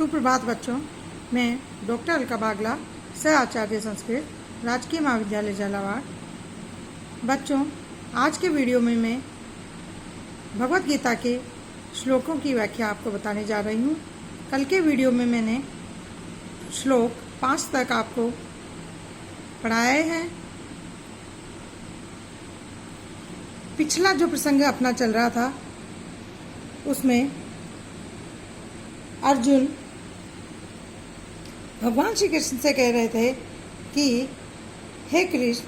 सुप्रभात बच्चों, मैं डॉक्टर अलका बागला, सह आचार्य संस्कृत, राजकीय महाविद्यालय झालावाड़। बच्चों, आज के वीडियो में मैं भगवत गीता के श्लोकों की व्याख्या आपको बताने जा रही हूँ। कल के वीडियो में मैंने श्लोक 5 तक आपको पढ़ाए हैं। पिछला जो प्रसंग अपना चल रहा था उसमें अर्जुन भगवान श्री कृष्ण से कह रहे थे कि हे कृष्ण,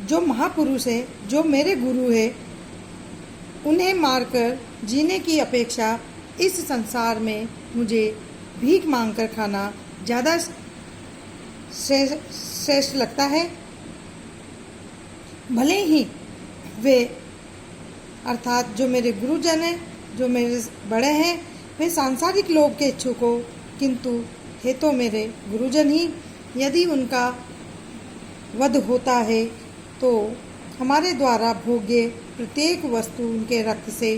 जो महापुरुष है, जो मेरे गुरु है, उन्हें मारकर जीने की अपेक्षा इस संसार में मुझे भीख मांगकर खाना ज़्यादा श्रेष्ठ लगता है। भले ही वे अर्थात जो मेरे गुरुजन हैं, जो मेरे बड़े हैं, वे सांसारिक लोक के इच्छुक हो, किंतु हे तो मेरे गुरुजन ही। यदि उनका वध होता है तो हमारे द्वारा भोग्य प्रत्येक वस्तु उनके रक्त से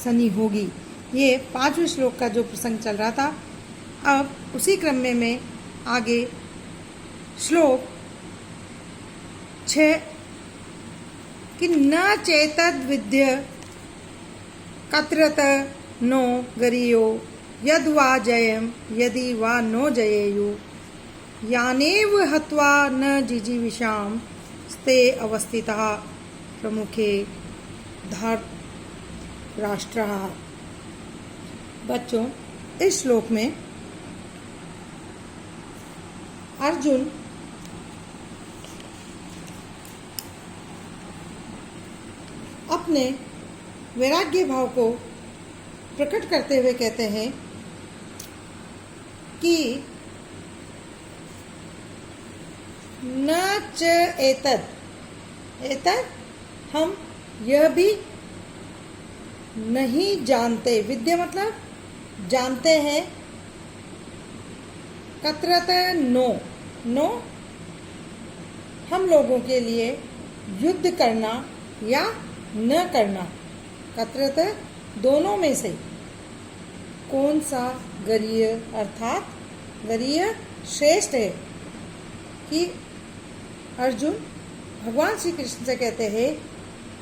सनी होगी। ये 5वें श्लोक का जो प्रसंग चल रहा था। अब उसी क्रम में मैं आगे श्लोक 6 कि न चेतद विद्य कत्रत नो गरीयो यद वा जयम यदि वा नो जयेयु यानेव हत्वा न जिजीविषाम स्ते अवस्थितः प्रमुखे धृतराष्ट्रः। बच्चों, इस श्लोक में अर्जुन अपने वैराग्य भाव को प्रकट करते हुए कहते हैं कि न च एतद हम यह भी नहीं जानते। विद्या मतलब जानते हैं। कतरत नो हम लोगों के लिए युद्ध करना या न करना। कतरत दोनों में से कौन सा गरीय अर्थात गरीय श्रेष्ठ है। कि अर्जुन भगवान श्री कृष्ण से कहते हैं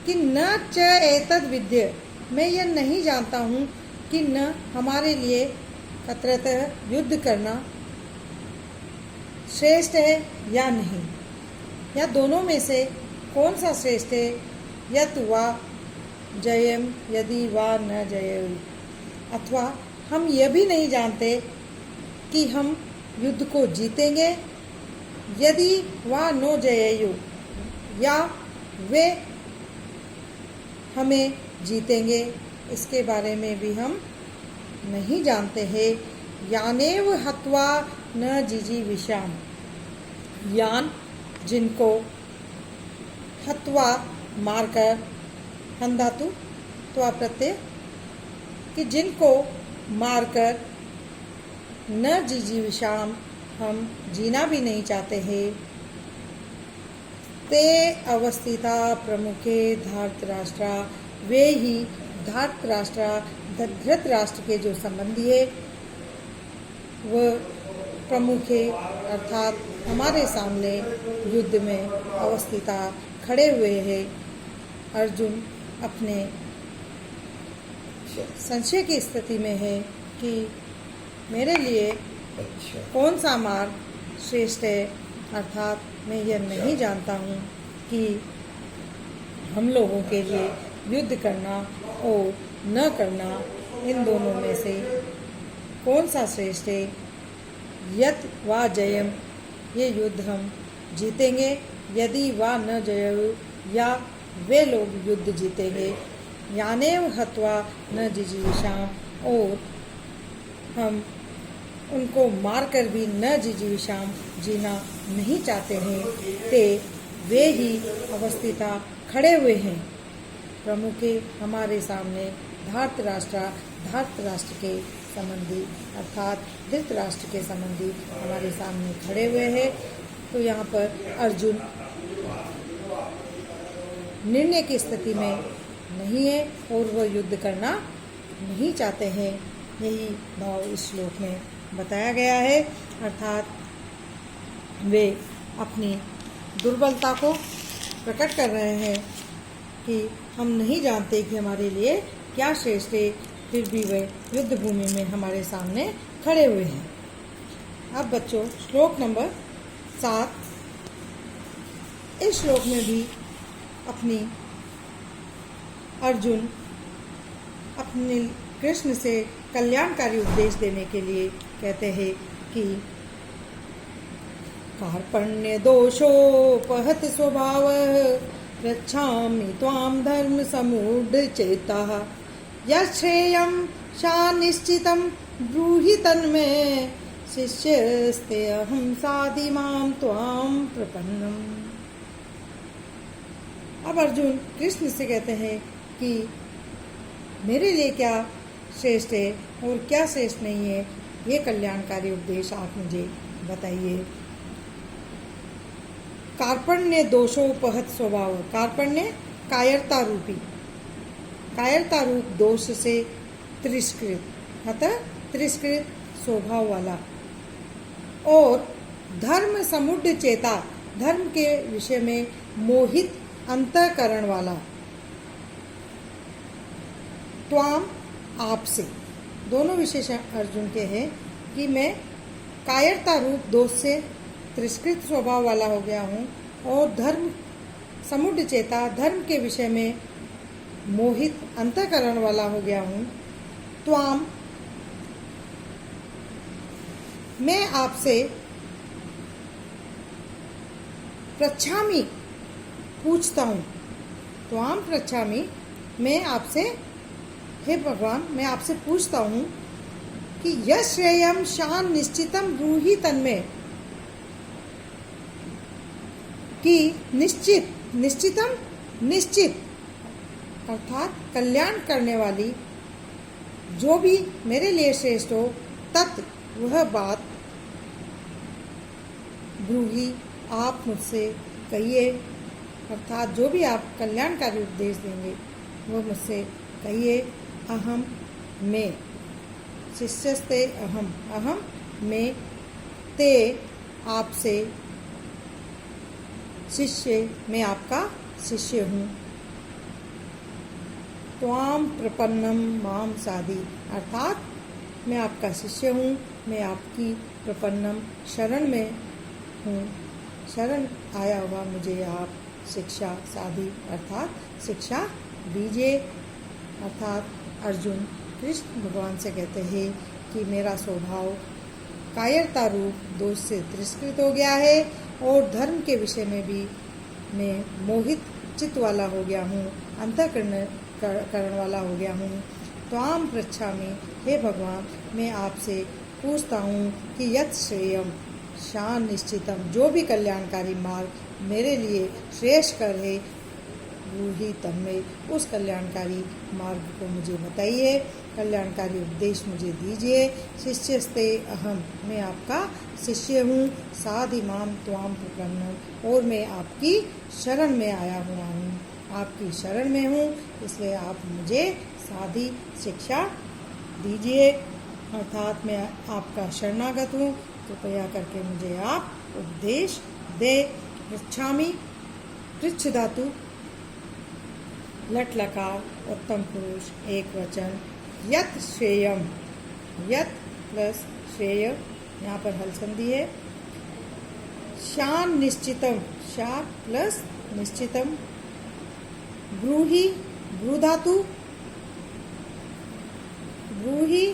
कि न च एतद विद्य, मैं यह नहीं जानता हूँ कि न हमारे लिए कतरत युद्ध करना श्रेष्ठ है या नहीं, या दोनों में से कौन सा श्रेष्ठ है। यत वा जयम यदि वा न जयेयु, अथवा हम यह भी नहीं जानते कि हम युद्ध को जीतेंगे यदि वा नो जयेयु, या वे हमें जीतेंगे, इसके बारे में भी हम नहीं जानते हैं। यानेव हत्वा न जिजीविषाम, यान जिनको, हत्वा मारकर, हन धातु त्वा प्रत्यय, कि जिनको मारकर, न जिजीविषाम हम जीना भी नहीं चाहते हैं। ते अवस्थिता प्रमुखे धृतराष्ट्र, वे ही धृतराष्ट्र, धृतराष्ट्र के जो संबंधी है, वह प्रमुखे अर्थात हमारे सामने युद्ध में अवस्थिता खड़े हुए हैं। अर्जुन अपने संशय की स्थिति में है कि मेरे लिए कौन सा मार्ग श्रेष्ठ है, अर्थात मैं यह नहीं जानता हूँ कि हम लोगों के लिए युद्ध करना और न करना, इन दोनों में से कौन सा श्रेष्ठ है। यत वा जयम, ये युद्ध हम जीतेंगे, यदि वा न जयेयु, या वे लोग युद्ध जीतेंगे। यानेव हत्वा न जिजीविषाम, और हम उनको मारकर भी न जिजीविषाम जीना नहीं चाहते हैं। ते वे ही अवस्थिता खड़े हुए हैं, प्रमुखे हमारे सामने धृतराष्ट्र, धृतराष्ट्र के संबंधी अर्थात धृतराष्ट्र के संबंधी हमारे सामने खड़े हुए हैं। तो यहाँ पर अर्जुन निर्णय की स्थिति में नहीं है और वह युद्ध करना नहीं चाहते हैं। यही भाव इस श्लोक में बताया गया है। अर्थात वे अपनी दुर्बलता को प्रकट कर रहे हैं कि हम नहीं जानते कि हमारे लिए क्या श्रेष्ठ है, फिर भी वे युद्ध भूमि में हमारे सामने खड़े हुए हैं। अब बच्चों श्लोक नंबर 7, इस श्लोक में भी अपनी अर्जुन अपने कृष्ण से कल्याणकारी उपदेश देने के लिए कहते हैं कि कार्पण्य दोषोपहत स्वभाव पृच्छामि त्वां धर्म समूढ़ चेतः यच्छ्रेयं सा निश्चितं ब्रूहि तन्मे शिष्यस्ते अहं साधिमां त्वां प्रपन्नम्। अब अर्जुन कृष्ण से कहते हैं कि मेरे लिए क्या श्रेष्ठ है और क्या श्रेष्ठ नहीं है, ये कल्याणकारी उपदेश आप मुझे बताइए। कार्पण्य दोषोपहत स्वभाव, कार्पण्य कायरता रूप दोष से तिरस्कृत, अतः तिरस्कृत स्वभाव वाला, और धर्म समुढ़ चेता, धर्म के विषय में मोहित अंतःकरण वाला, त्वाम आपसे, दोनों विशेषण अर्जुन के हैं कि मैं कायरता रूप दोष से तिरस्कृत स्वभाव वाला हो गया हूँ और धर्म समुढ़ चेता, धर्म के विषय में मोहित अंतःकरण वाला हो गया हूँ। त्वाम, मैं आपसे पृच्छामि, पूछता हूँ। त्वाम पृच्छामि, मैं आपसे, हे भगवान मैं आपसे पूछता हूँ कि यश श्रेयम शान निश्चितम ब्रूहि तन्मे, कि निश्चितम निश्चित, अर्थात कल्याण करने वाली जो भी मेरे लिए श्रेष्ठ हो, तत् वह बात ब्रूहि, आप मुझसे कहिए, अर्थात जो भी आप कल्याणकारी उपदेश देंगे वो मुझसे कहिए। अहम, मैं, शिष्यस्ते अहम, अहम मैं, ते आपसे, शिष्य मैं आपका शिष्य हूँ। त्वाम प्रपन्नम माम साधि, अर्थात मैं आपका शिष्य हूँ, मैं आपकी प्रपन्नम शरण में हूँ, शरण आया हुआ मुझे आप शिक्षा साधी, अर्थात शिक्षा दीजिए। अर्थात अर्जुन कृष्ण भगवान से कहते हैं कि मेरा स्वभाव कायरता रूप दोष से तिरस्कृत हो गया है और धर्म के विषय में भी मैं मोहित चित्त वाला हो गया हूँ, अंतःकरण वाला हो गया हूँ। त्वाम पृच्छामि, हे भगवान मैं आपसे पूछता हूँ कि यत् श्रेयम शान निश्चितम, जो भी कल्याणकारी मार्ग मेरे लिए श्रेष्ठ कर है, ब्रूहि तन्मे, उस कल्याणकारी मार्ग को मुझे बताइए, कल्याणकारी उपदेश मुझे दीजिए। शिष्यस्ते अहम, मैं आपका शिष्य हूँ, साधिमाम त्वाम प्रपन्नम, और मैं आपकी शरण में आया हुआ हूँ, आपकी शरण में हूँ, इसलिए आप मुझे साधी शिक्षा दीजिए। अर्थात मैं आपका शरणागत हूँ, कृपया करके मुझे आप उपदेश दे। पृच्छामि, पृच्छ धातु, लट लकार, उत्तम पुरुष, एक वचन। यत् श्रेयम, यत् प्लस श्रेय, यहाँ पर हल संधि है। शान निश्चितम, शा प्लस निश्चितम। ब्रूहि, ब्रू धातु, ब्रूहि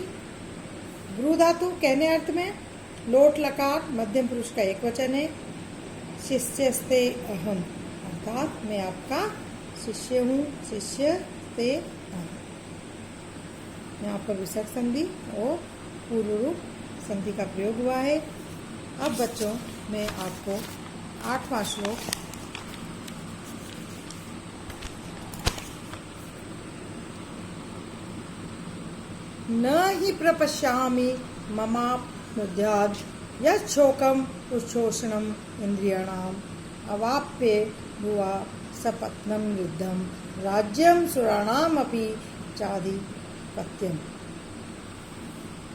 ब्रू धातु कहने अर्थ में, लोट लकार मध्यम पुरुष का एक वचन है। शिष्यस्ते अहम, अर्थात मैं आपका शिष्य हूँ, शिष्य ते अहम। यहाँ पर विसर्ग संधि और पूर्व रूप संधि का प्रयोग हुआ है। अब बच्चों मैं आपको 8वां श्लोक न हि प्रपश्यामि ममाप्नुद्याद् यच्छोकम् उच्छोषणम् इंद्रियाणाम् अवाप्य भुवा सपत्नम युद्धम राज्यम सुराणामपि चाधिपत्यम।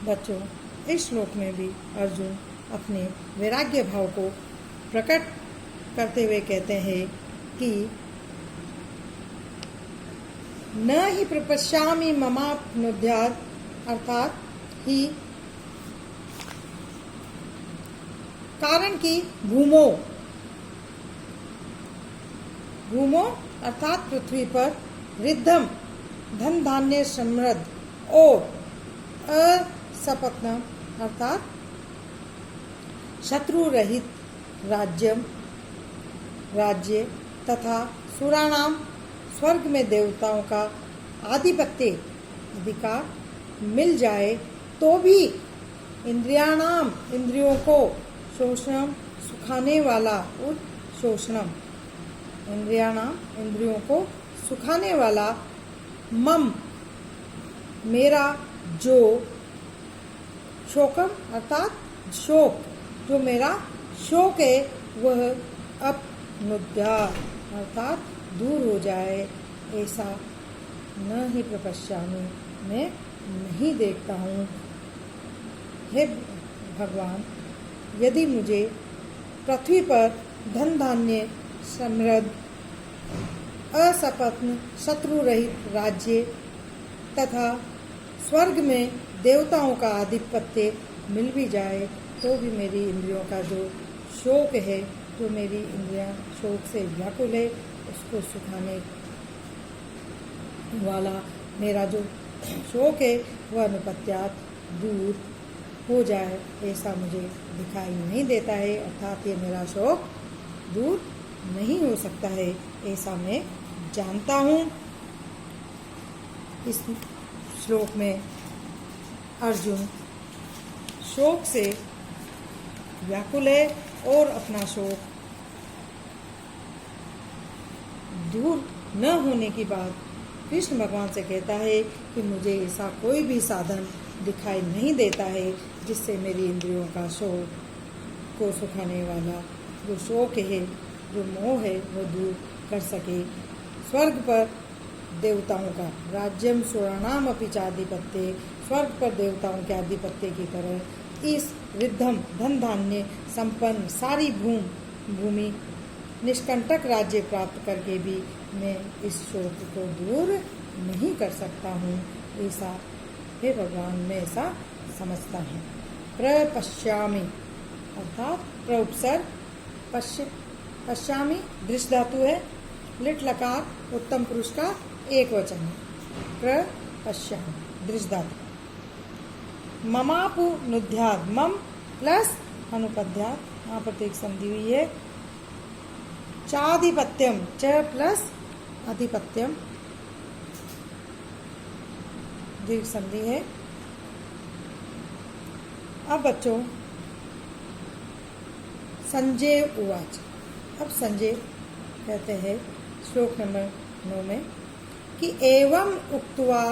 बच्चों, इस श्लोक में भी अर्जुन अपने वैराग्य भाव को प्रकट करते हुए कहते हैं कि न ही प्रपश्यामि ममाप्नुद्यात्, अर्थात ही कारण की भूमो अर्थात पृथ्वी पर रिद्धम धन धान्य समृद्ध और असपत्नम अर्थात शत्रु रहित राज्य तथा सुराणाम स्वर्ग में देवताओं का आधिपत्य अधिकार मिल जाए तो भी इंद्रियाणाम इंद्रियों को शोषणम सुखाने वाला शोषणम इंद्रियाणाम इंद्रियों को सुखाने वाला मम मेरा जो शोकम अर्थात शोक जो मेरा शोक है वह अपनुद्यात् अर्थात दूर हो जाए, ऐसा न ही प्रपश्यामि मैं नहीं देखता हूँ। हे भगवान, यदि मुझे पृथ्वी पर धन धान्य समृद्ध असपत्न शत्रु रहित राज्य तथा स्वर्ग में देवताओं का आधिपत्य मिल भी जाए तो भी मेरी इंद्रियों का जो शोक है, जो मेरी इंद्रियां शोक से व्याकुल है, उसको सुखाने वाला मेरा जो शोक है वह अनुपत्यात दूर हो जाए, ऐसा मुझे दिखाई नहीं देता है। अर्थात ये मेरा शोक दूर नहीं हो सकता है, ऐसा मैं जानता हूँ। इस श्लोक में अर्जुन शोक से व्याकुल है और अपना शोक दूर न होने की बात कृष्ण भगवान से कहता है कि मुझे ऐसा कोई भी साधन दिखाई नहीं देता है जिससे मेरी इंद्रियों का शोक को सुखाने वाला जो शोक है, जो मोह है, वो दूर कर सके। स्वर्ग पर देवताओं का राज्यम सुराणाम अपि चाधिपत्य, स्वर्ग पर देवताओं के आधिपत्य की तरह इस रिद्धम धन धान्य संपन्न सारी भूमि निष्कंटक राज्य प्राप्त करके भी मैं इस शोक को दूर नहीं कर सकता हूँ। ऐसा हे भगवान, मैं ऐसा समझता हूँ। प्रपश्यामि अर्थात प्रउपसर्ग पश्यामि दृश्य धातु है, लिट लकार उत्तम पुरुष का एक वचन है। प्रपश्यामि दृश्य धातु। ममापु नुद्यात्, मम प्लस अनुपद्यात्, यहाँ पर एक संधि हुई है। चाधिपत्यम, च प्लस अधिपत्यम दीर्घ संधि है। अब बच्चों संजय उवाच, अब संजय कहते हैं श्लोक नंबर 9 में कि एवं उक्त्वा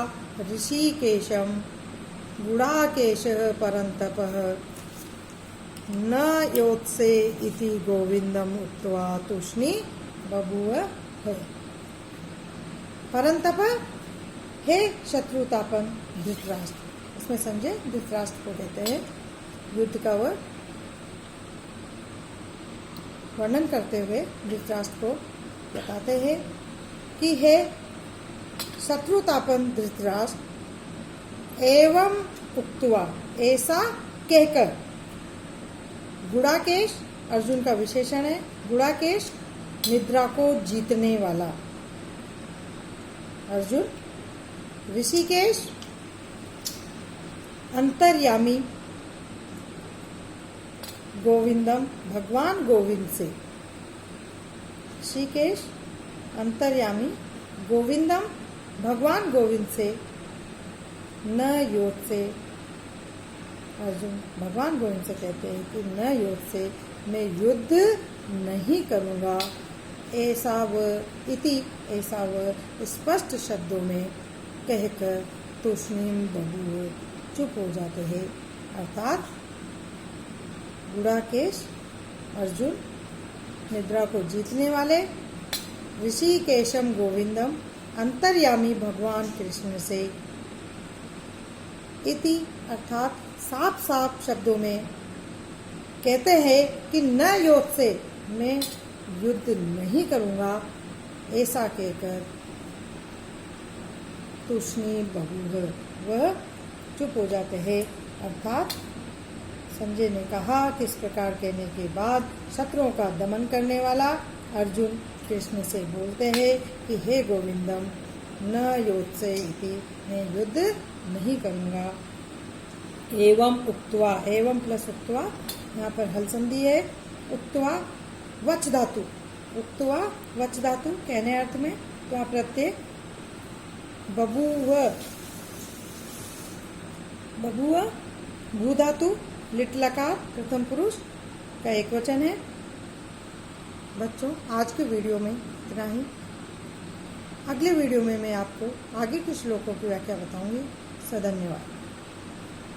ऋषिकेशम गुडाकेशः परन्तपः न योत्से इति गोविंदम उक्त्वा तूष्णी बभूव है। परंतप हे शत्रुतापन धृतराष्ट्र, इसमें संजय धृतराष्ट्र को कहते हैं, युद्ध का वह वर्णन करते हुए धृतराष्ट्र को बताते हैं कि हे शत्रुतापन धृतराष्ट्र, एवं उक्त्वा ऐसा कहकर, गुडाकेश अर्जुन का विशेषण है। गुडाकेश निद्रा को जीतने वाला अर्जुन, ऋषिकेश अंतर्यामी गोविंदम भगवान गोविंद से, ऋषिकेश अंतर्यामी गोविंदम भगवान गोविंद से, न योग से अर्जुन भगवान गोविंद से कहते हैं कि न योग से मैं युद्ध नहीं करूँगा। ऐसा वह इति, ऐसा वह स्पष्ट शब्दों में कहकर तूष्णीम बभूव चुप हो जाते हैं। अर्थात गुडाकेश अर्जुन निद्रा को जीतने वाले, ऋषिकेशम गोविंदम अंतर्यामी भगवान कृष्ण से इति अर्थात साफ साफ शब्दों में कहते हैं कि न योत्से से मैं युद्ध नहीं करूँगा। ऐसा कहकर तूष्णीं बभूव, वह चुप हो जाते हैं। अर्थात संजय ने कहा कि इस प्रकार कहने के बाद शत्रुओं का दमन करने वाला अर्जुन कृष्ण से बोलते हैं कि हे गोविंदम न योत्से इति, मैं युद्ध नहीं करूँगा। एवं उक्त्वा, एवं प्लस उक्त्वा, यहाँ पर हल संधि है। उक्त्वा वच धातु, उक्त्वा वच धातु कहने अर्थ में त्वा प्रत्यय, बभूव, बभूव भू धातु लिट लकार प्रथम पुरुष का एक वचन है। बच्चों आज के वीडियो में इतना ही। अगले वीडियो में मैं आपको आगे के श्लोकों की व्याख्या बताऊंगी। धन्यवाद।